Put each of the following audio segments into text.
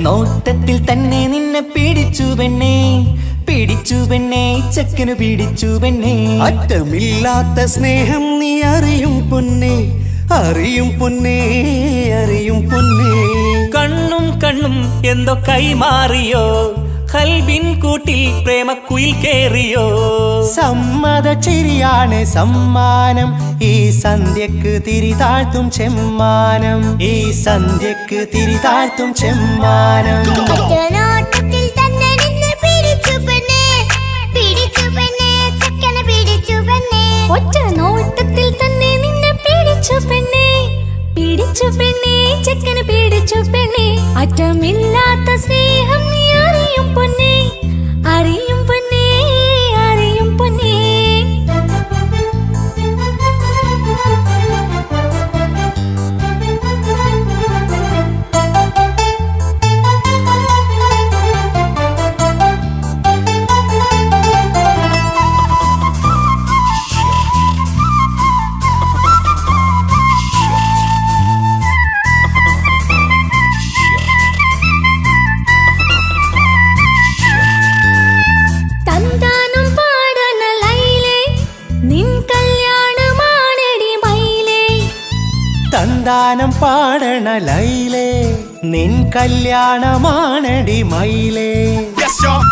നോട്ടത്തിൽ തന്നെ നിന്നെ പിടിച്ചു പെണ്ണേ, പിടിച്ചു പെണ്ണേ, ചെക്കന് പിടിച്ചു പെണ്ണേ. അറ്റമില്ലാത്ത സ്നേഹം നീ അറിയും പൊന്നേ, അറിയും പൊന്നേ, അറിയും പൊന്നേ. കണ്ണും കണ്ണും എന്തോ കൈമാറിയോ, കൽബിൻ കൂട്ടിൽ പ്രേമക്കുയിൽ കേറിയോ. സമ്മത ചിരിയാണ് സമ്മാനം, ഈ സന്ധ്യക്ക് തിരിതാഴ്ത്തും ചെമ്മാനം, ഈ സന്ധ്യക്ക് തിരിതാഴ്ത്തും ചെമ്മാനം. ഒറ്റ നോട്ടത്തിൽ തന്നെ നിന്നെ പിടിച്ചു പെണ്ണേ, പിടിച്ചു പെണ്ണേ, ചെക്കന് പിടിച്ചു പെണ്ണേ. അറ്റമില്ലാത്ത സ്നേഹം നീ അറിയും പൊന്നേ, അറിയും പൊന്നേ, അറിയും പൊന്നേ. തന്താനം പാടണ ലൈലേ, നിൻ കല്യാണമാണടി മയിലേ.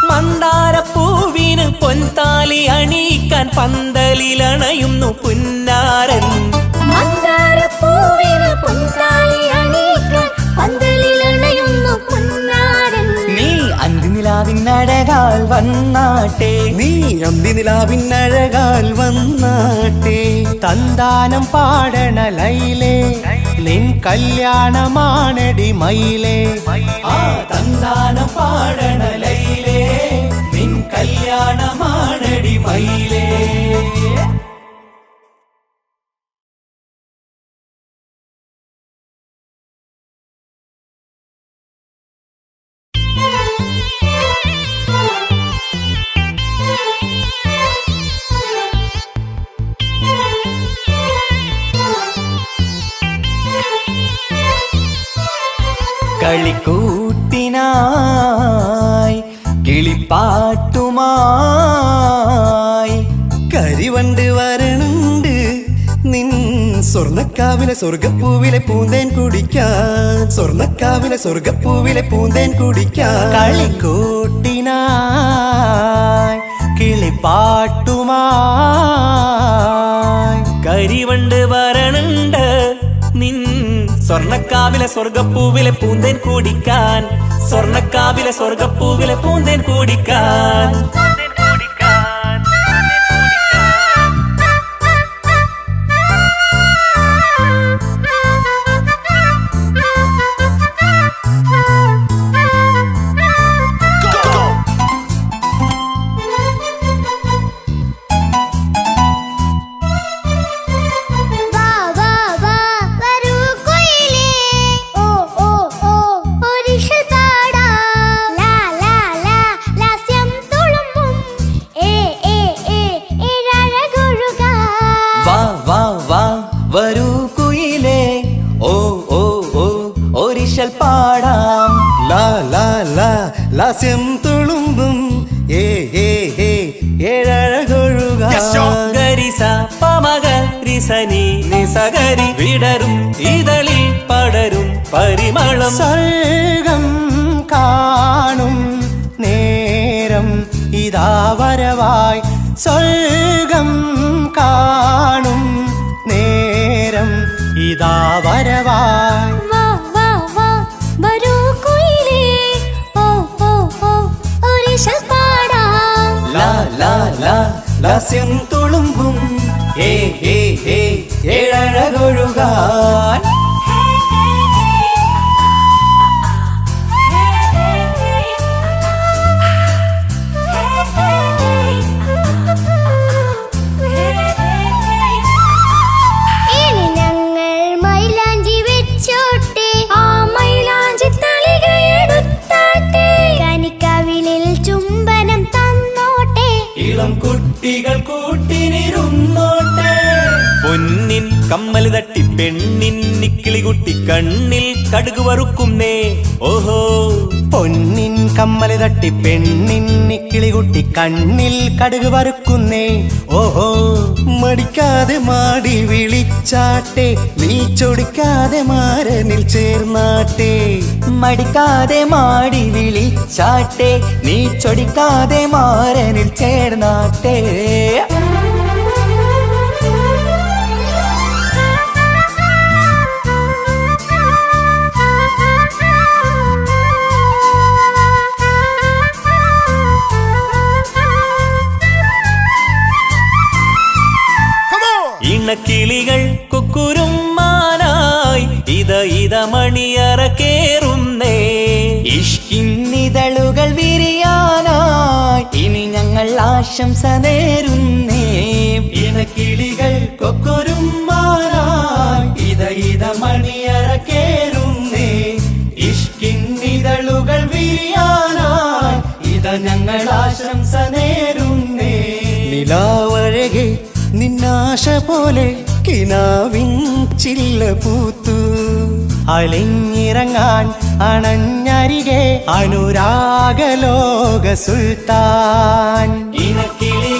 മന്ദാരപ്പൂവിന് പൊൻതാലി അണിയിക്കാൻ പന്തലിലണയുന്നു പുന്നാരൻ. മന്ദാരപ്പൂവിന് പൊൻതാലി അണിയിക്കാൻ പന്തലിലണയുന്നു പുന്നാരൻ. നീ അന്തിനിലാവിനഴകാൽ വന്നാട്ടെ, നീ അന്തിനിലാവിനഴകാൽ വന്നാട്ടെ. തന്താനം പാടണ ലൈലേ, നിൻ കല്യാണമാണടി മയിലേ. ആ തന്താനം പാടണ ലൈലേ, നിൻ കല്യാണമാണടി മയിലേ. കളിക്കൂട്ടിനായി കിളിപ്പാട്ടുമായി കരിവണ്ട് വരണുണ്ട് നിൻ സ്വർണ്ണക്കാവിലെ സ്വർഗപ്പൂവിലെ പൂന്തേൻ കുടിക്കാൻ, സ്വർണ്ണക്കാവിലെ സ്വർഗപ്പൂവിലെ പൂന്തേൻ കുടിക്കാൻ. കളിക്കൂട്ടിനായി കിളിപ്പാട്ടുമായി കരിവണ്ട് വരണുണ്ട് നിൻ സ്വർണ്ണക്കാവിലെ സ്വർഗപ്പൂവിലെ പൂന്തേൻ കുടിക്കാൻ, സ്വർണ്ണക്കാവിലെ സ്വർഗപ്പൂവിലെ പൂന്തേൻ കുടിക്കാൻ. വരൂ കുയിലേ, ഓ ഓ ഓ ഒരിശൽ പാടാം. ലാ ലാ ലാ ലാസ്യം തുളുമ്പും ഏ ഏ ഏ ഏഴഴകൊഴുകാൻ. ഗരിസ പമഗ റിസനി നിസഗരി വിടരും ഇതളിൽ പടരും പരിമളം. സ്വർഗം കാണും നേരം ഇതാ വരവായി, സ്വർഗം കാണും നേരം ഇതാ വരവായി. വരൂ കുയിലേ, ഓ ഓ ഓ ഒരിശൽ പാടാം. ലാ ലാ ലാ ലാസ്യം തുളുമ്പും ഏ ഏ ഏ ഏഴഴകൊഴുകാൻ. കുട്ടികൾ കൂട്ടിനിരുന്നോട്ടെ, പൊന്നിൻ കമ്മൽ തട്ടി പെണ്ണിൻ നിക്കിളി കുട്ടി കണ്ണിൽ കടുക് വറുക്കുന്നേ. ഓഹോ പൊന്നിൻ കമ്മല് തട്ടി പെണ്ണിൻ കിളികുട്ടി കണ്ണിൽ കടുക് വറുക്കുന്നേ ഓഹോ മടിക്കാതെ മാടി വിളിച്ചാട്ടെ നീ ചൊടിക്കാതെ മാരനിൽ ചേർന്നാട്ടെ മടിക്കാതെ മാടി വിളിച്ചാട്ടെ നീ ചൊടിക്കാതെ മാരനിൽ ചേർന്നാട്ടെ ഇണക്കിളികൾ കുക്കുരുമാനായി ഇത മണിയറ കേറുന്നേ ഇഷ്കിന്നിതളുകൾ വിരിയാനായി ഇനി ഞങ്ങൾ ആശംസ നേരുന്നേ ഇണക്കിളികൾ കൊക്കുരുമാനായി ഇത മണിയറ കേറുന്നേ ഇഷ്കിന്നിതളുകൾ വിരിയാനായി ഇത ഞങ്ങൾ ആശംസ നേരുന്നേ നിലാവഴകെ നിന്നാശ പോലെ കിനാവിൻ ചില്ല പൂത്തു അലിഞ്ഞിറങ്ങാൻ അണഞ്ഞരികെ അനുരാഗലോക സുൽത്താൻ ഇണക്കിളി